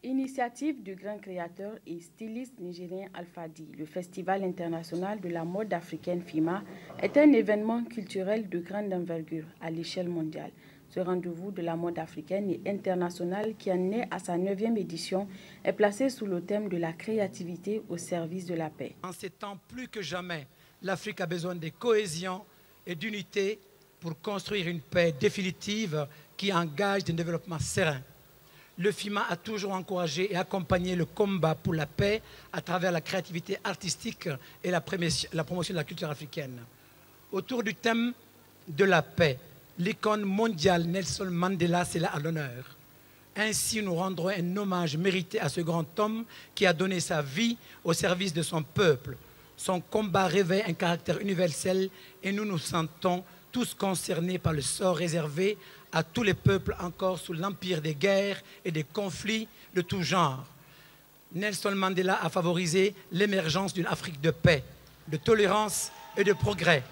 Initiative du grand créateur et styliste nigérien Alfadi, le Festival international de la mode africaine FIMA est un événement culturel de grande envergure à l'échelle mondiale. Ce rendez-vous de la mode africaine et internationale qui en est à sa 9e édition est placé sous le thème de la créativité au service de la paix. En ces temps plus que jamais, l'Afrique a besoin de cohésion et d'unité pour construire une paix définitive qui engage un développement serein. Le FIMA a toujours encouragé et accompagné le combat pour la paix à travers la créativité artistique et la promotion de la culture africaine. Autour du thème de la paix, l'icône mondiale Nelson Mandela est là à l'honneur. Ainsi, nous rendrons un hommage mérité à ce grand homme qui a donné sa vie au service de son peuple. Son combat revêt un caractère universel et nous nous sentons tous concernés par le sort réservé à tous les peuples encore sous l'empire des guerres et des conflits de tout genre. Nelson Mandela a favorisé l'émergence d'une Afrique de paix, de tolérance et de progrès.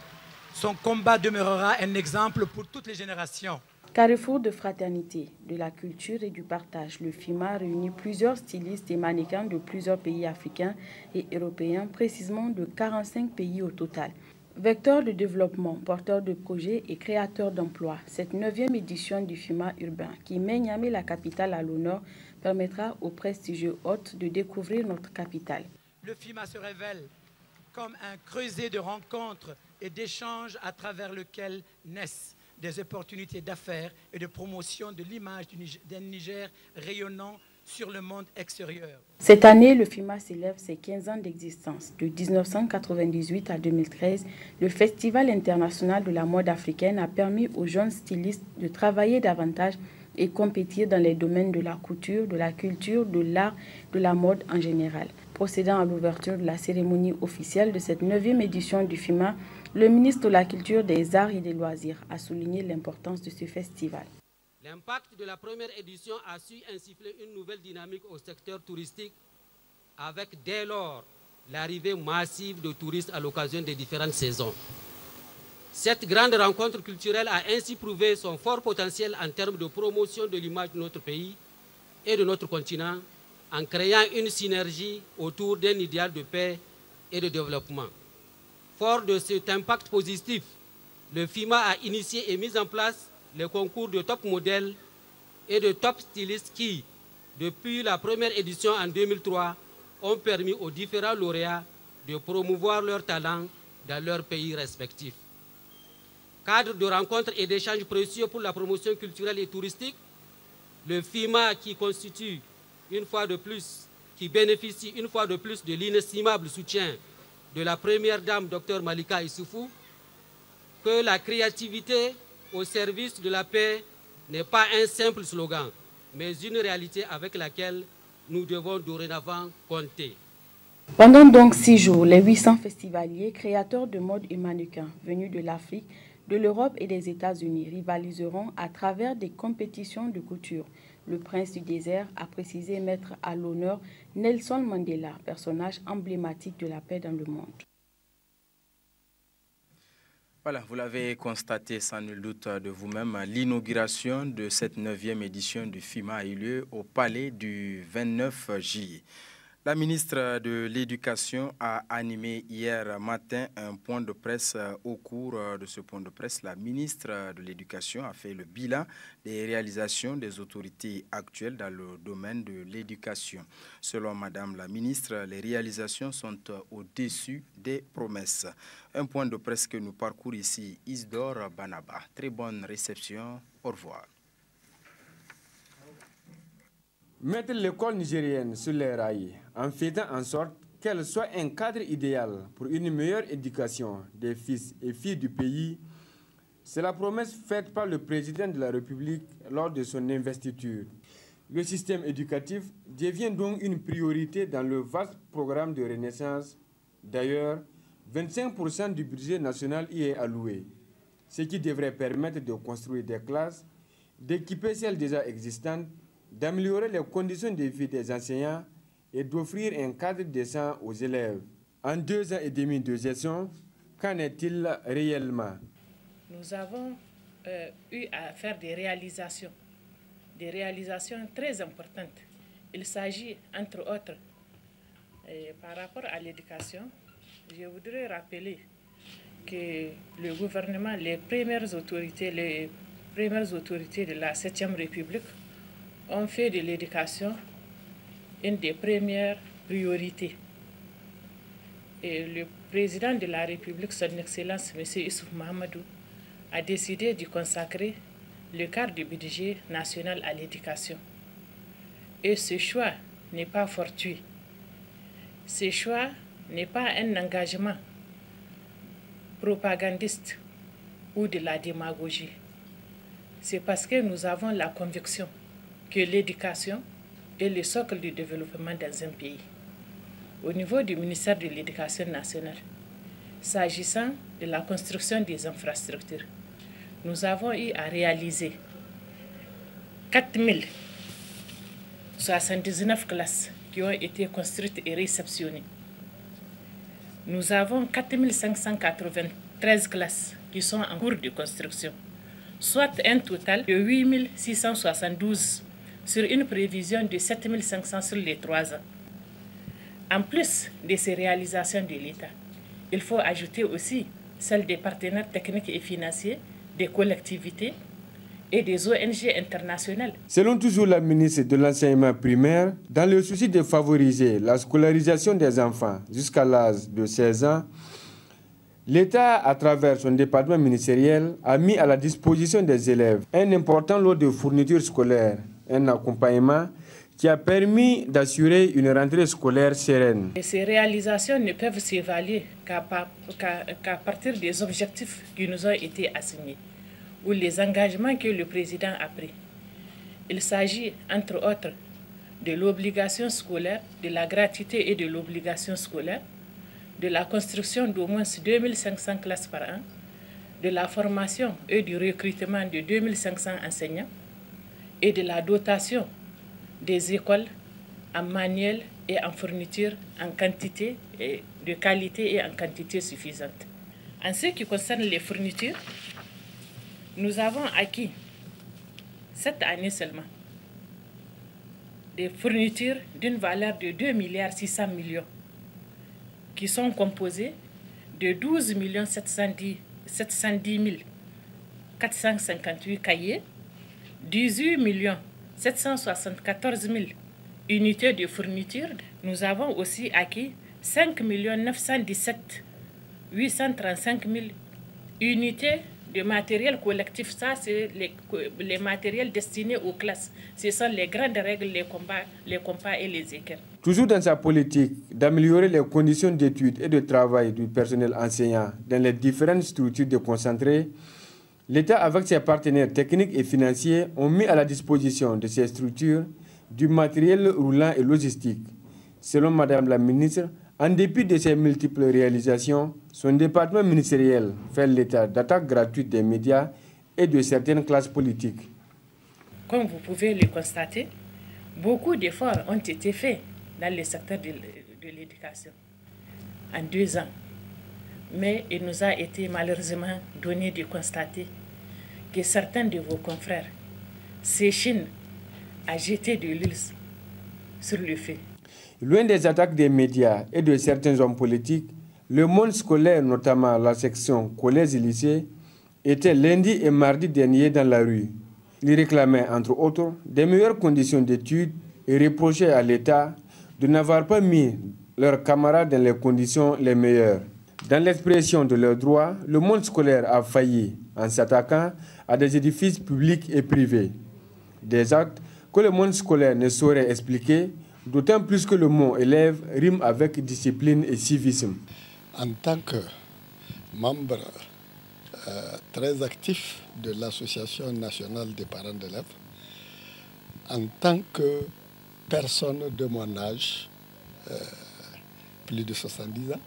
Son combat demeurera un exemple pour toutes les générations. Carrefour de fraternité, de la culture et du partage, le FIMA réunit plusieurs stylistes et mannequins de plusieurs pays africains et européens, précisément de 45 pays au total. Vecteur de développement, porteur de projets et créateur d'emplois, cette 9e édition du FIMA urbain, qui met Niamey, la capitale, à l'honneur, permettra aux prestigieux hôtes de découvrir notre capitale. Le FIMA se révèle comme un creuset de rencontres et d'échanges à travers lequel naissent des opportunités d'affaires et de promotion de l'image d'un Niger rayonnant sur le monde extérieur. Cette année, le FIMA célèbre ses 15 ans d'existence. De 1998 à 2013, le Festival international de la mode africaine a permis aux jeunes stylistes de travailler davantage et compétir dans les domaines de la couture, de la culture, de l'art, de la mode en général. Procédant à l'ouverture de la cérémonie officielle de cette 9e édition du FIMA, le ministre de la Culture, des Arts et des Loisirs a souligné l'importance de ce festival. L'impact de la première édition a su insuffler une nouvelle dynamique au secteur touristique avec dès lors l'arrivée massive de touristes à l'occasion des différentes saisons. Cette grande rencontre culturelle a ainsi prouvé son fort potentiel en termes de promotion de l'image de notre pays et de notre continent en créant une synergie autour d'un idéal de paix et de développement. Fort de cet impact positif, le FIMA a initié et mis en place les concours de top modèles et de top stylistes qui, depuis la première édition en 2003, ont permis aux différents lauréats de promouvoir leurs talents dans leurs pays respectifs. Cadre de rencontres et d'échanges précieux pour la promotion culturelle et touristique, le FIMA qui constitue qui bénéficie une fois de plus de l'inestimable soutien de la première dame, Dr Malika Issoufou, que la créativité au service de la paix n'est pas un simple slogan, mais une réalité avec laquelle nous devons dorénavant compter. Pendant donc 6 jours, les 800 festivaliers, créateurs de mode et mannequins venus de l'Afrique, de l'Europe et des États-Unis rivaliseront à travers des compétitions de couture. Le prince du désert a précisé mettre à l'honneur Nelson Mandela, personnage emblématique de la paix dans le monde. Voilà, vous l'avez constaté sans nul doute de vous-même, l'inauguration de cette 9e édition du FIMA a eu lieu au Palais du 29 juillet. La ministre de l'Éducation a animé hier matin un point de presse. Au cours de ce point de presse, la ministre de l'Éducation a fait le bilan des réalisations des autorités actuelles dans le domaine de l'éducation. Selon Madame la ministre, les réalisations sont au-dessus des promesses. Un point de presse que nous parcourt ici Isidore Banaba. Très bonne réception. Au revoir. Mettre l'école nigérienne sur les rails en faisant en sorte qu'elle soit un cadre idéal pour une meilleure éducation des fils et filles du pays, c'est la promesse faite par le président de la République lors de son investiture. Le système éducatif devient donc une priorité dans le vaste programme de renaissance. D'ailleurs, 25% du budget national y est alloué, ce qui devrait permettre de construire des classes, d'équiper celles déjà existantes, d'améliorer les conditions de vie des enseignants et d'offrir un cadre décent aux élèves. En 2 ans et demi de gestion, qu'en est-il réellement? Nous avons eu à faire des réalisations très importantes. Il s'agit, entre autres, par rapport à l'éducation, je voudrais rappeler que le gouvernement, les premières autorités de la 7e République ont fait de l'éducation une des premières priorités. Et le président de la République, son Excellence, M. Issouf Mahamadou, a décidé de consacrer le quart du budget national à l'éducation. Et ce choix n'est pas fortuit. Ce choix n'est pas un engagement propagandiste ou de la démagogie. C'est parce que nous avons la conviction que l'éducation est le socle du développement dans un pays. Au niveau du ministère de l'Éducation nationale, s'agissant de la construction des infrastructures, nous avons eu à réaliser 4079 classes qui ont été construites et réceptionnées. Nous avons 4593 classes qui sont en cours de construction, soit un total de 8672 sur une prévision de 7500 sur les 3 ans. En plus de ces réalisations de l'État, il faut ajouter aussi celles des partenaires techniques et financiers, des collectivités et des ONG internationales. Selon toujours la ministre de l'Enseignement primaire, dans le souci de favoriser la scolarisation des enfants jusqu'à l'âge de 16 ans, l'État, à travers son département ministériel, a mis à la disposition des élèves un important lot de fournitures scolaires, un accompagnement qui a permis d'assurer une rentrée scolaire sereine. Et ces réalisations ne peuvent s'évaluer qu'à partir des objectifs qui nous ont été assignés ou les engagements que le président a pris. Il s'agit, entre autres, de l'obligation scolaire, de la gratuité et de l'obligation scolaire, de la construction d'au moins 2500 classes par an, de la formation et du recrutement de 2500 enseignants et de la dotation des écoles en manuels et en fournitures en quantité, et de qualité et en quantité suffisante. En ce qui concerne les fournitures, nous avons acquis cette année seulement des fournitures d'une valeur de 2,6 milliards qui sont composées de 12 710 458 cahiers, 18 774 000 unités de fourniture. Nous avons aussi acquis 5 917 835 000 unités de matériel collectif. Ça, c'est les matériels destinés aux classes. Ce sont les grandes règles, les compas et les équerres. Toujours dans sa politique d'améliorer les conditions d'études et de travail du personnel enseignant dans les différentes structures déconcentrées, l'État, avec ses partenaires techniques et financiers, ont mis à la disposition de ces structures du matériel roulant et logistique. Selon Madame la ministre, en dépit de ses multiples réalisations, son département ministériel fait l'état d'attaque gratuite des médias et de certaines classes politiques. Comme vous pouvez le constater, beaucoup d'efforts ont été faits dans le secteur de l'éducation en 2 ans. Mais il nous a été malheureusement donné de constater que certains de vos confrères s'échinent à jeter de l'huile sur le feu. Loin des attaques des médias et de certains hommes politiques, le monde scolaire, notamment la section collège et lycée, était lundi et mardi dernier dans la rue. Ils réclamaient, entre autres, des meilleures conditions d'études et reprochaient à l'État de n'avoir pas mis leurs camarades dans les conditions les meilleures. Dans l'expression de leurs droits, le monde scolaire a failli en s'attaquant à des édifices publics et privés. Des actes que le monde scolaire ne saurait expliquer, d'autant plus que le mot élève rime avec discipline et civisme. En tant que membre très actif de l'Association nationale des parents d'élèves, en tant que personne de mon âge, plus de 70 ans,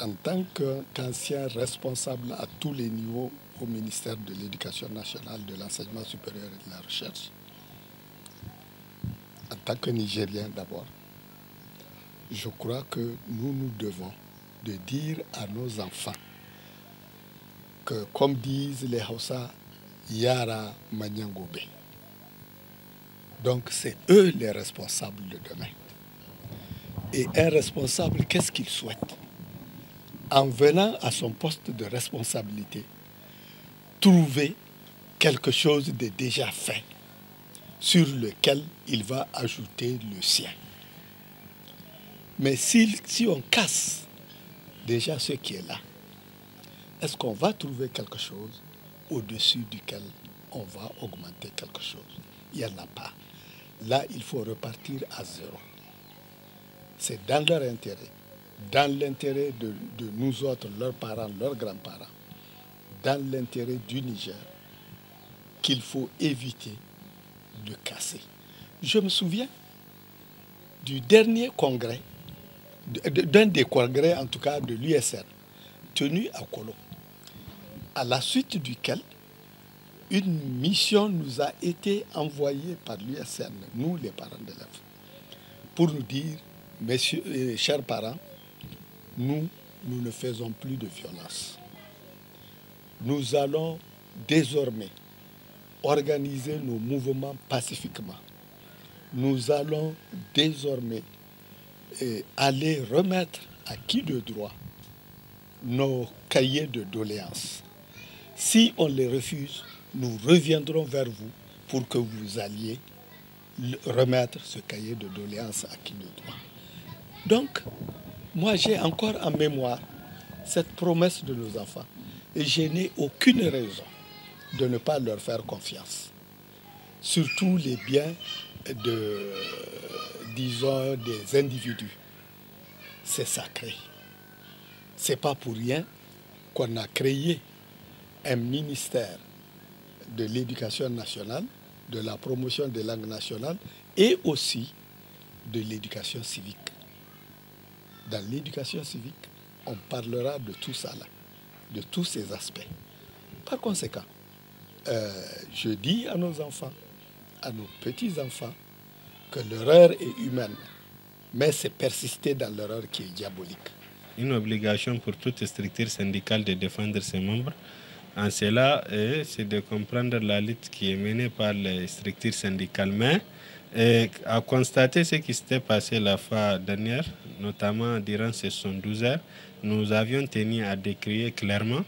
en tant qu'ancien responsable à tous les niveaux au ministère de l'Éducation nationale, de l'enseignement supérieur et de la recherche, en tant que Nigérien d'abord, je crois que nous devons de dire à nos enfants que, comme disent les Hausa, Yara Manyangobe. Donc c'est eux les responsables de demain. Et un responsable, qu'est-ce qu'il souhaite? En venant à son poste de responsabilité, trouver quelque chose de déjà fait sur lequel il va ajouter le sien. Mais si on casse déjà ce qui est là, est-ce qu'on va trouver quelque chose au-dessus duquel on va augmenter quelque chose? Il n'y en a pas. Là, il faut repartir à zéro. C'est dans leur intérêt, dans l'intérêt de nous autres, leurs parents, leurs grands-parents, dans l'intérêt du Niger, qu'il faut éviter de casser. Je me souviens du dernier congrès, d'un des congrès en tout cas de l'USR, tenu à Kolo, à la suite duquel une mission nous a été envoyée par l'USN, nous les parents d'élèves, pour nous dire, messieurs et chers parents, nous ne faisons plus de violence. Nous allons désormais organiser nos mouvements pacifiquement. Nous allons désormais aller remettre à qui de droit nos cahiers de doléances. Si on les refuse, nous reviendrons vers vous pour que vous alliez remettre ce cahier de doléances à qui de droit. Donc, moi j'ai encore en mémoire cette promesse de nos enfants et je n'ai aucune raison de ne pas leur faire confiance. Surtout les biens disons, des individus. C'est sacré. C'est pas pour rien qu'on a créé un ministère de l'éducation nationale, de la promotion des langues nationales et aussi de l'éducation civique. Dans l'éducation civique, on parlera de tout ça là, de tous ces aspects. Par conséquent, je dis à nos enfants, à nos petits-enfants, que l'erreur est humaine, mais c'est persister dans l'erreur qui est diabolique. Une obligation pour toute structure syndicale de défendre ses membres. En cela, c'est de comprendre la lutte qui est menée par les structures syndicales. Mais à constater ce qui s'était passé la fois dernière, notamment durant ces 72 heures, nous avions tenu à décrire clairement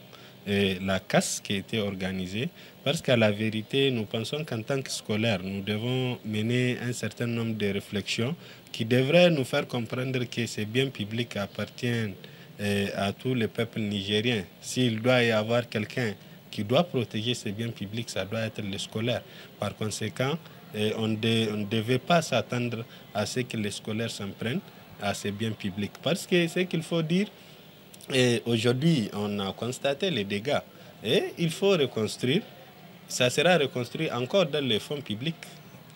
la casse qui a été organisée, parce qu'à la vérité, nous pensons qu'en tant que scolaires, nous devons mener un certain nombre de réflexions qui devraient nous faire comprendre que ces biens publics appartiennent à tous les peuples nigériens. S'il doit y avoir quelqu'un qui doit protéger ces biens publics, ça doit être les scolaires. Par conséquent, on ne devait pas s'attendre à ce que les scolaires s'en prennent à ces biens publics. Parce que ce qu'il faut dire, aujourd'hui, on a constaté les dégâts et il faut reconstruire. Ça sera reconstruit encore dans les fonds publics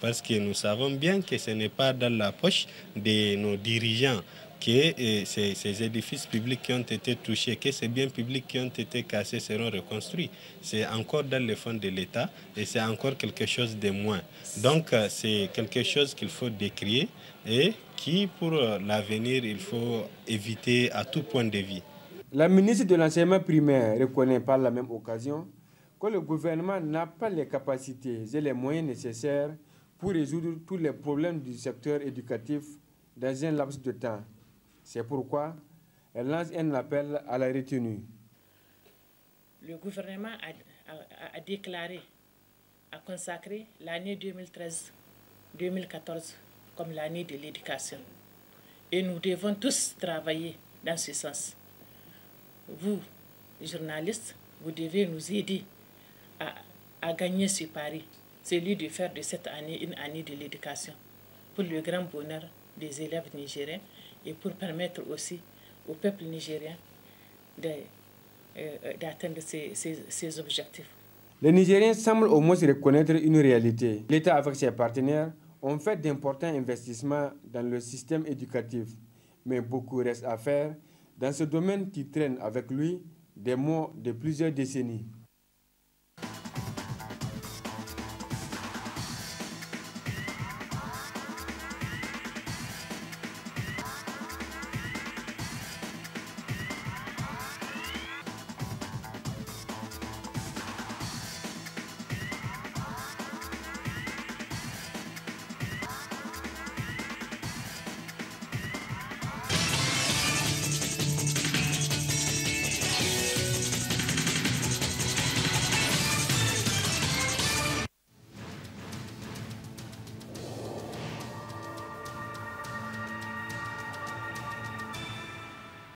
parce que nous savons bien que ce n'est pas dans la poche de nos dirigeants que ces édifices publics qui ont été touchés, que ces biens publics qui ont été cassés seront reconstruits. C'est encore dans les fonds de l'État et c'est encore quelque chose de moins. Donc c'est quelque chose qu'il faut décrier et qui, pour l'avenir, il faut éviter à tout point de vue. La ministre de l'enseignement primaire reconnaît par la même occasion que le gouvernement n'a pas les capacités et les moyens nécessaires pour résoudre tous les problèmes du secteur éducatif dans un laps de temps. C'est pourquoi elle lance un appel à la retenue. Le gouvernement a déclaré, a consacré l'année 2013-2014 comme l'année de l'éducation. Et nous devons tous travailler dans ce sens. Vous, journalistes, vous devez nous aider à gagner ce pari, celui de faire de cette année une année de l'éducation, pour le grand bonheur des élèves nigériens et pour permettre aussi au peuple nigérien d'atteindre ses objectifs. Les Nigériens semblent au moins reconnaître une réalité. L'État avec ses partenaires ont fait d'importants investissements dans le système éducatif, mais beaucoup reste à faire dans ce domaine qui traîne avec lui des mois de plusieurs décennies.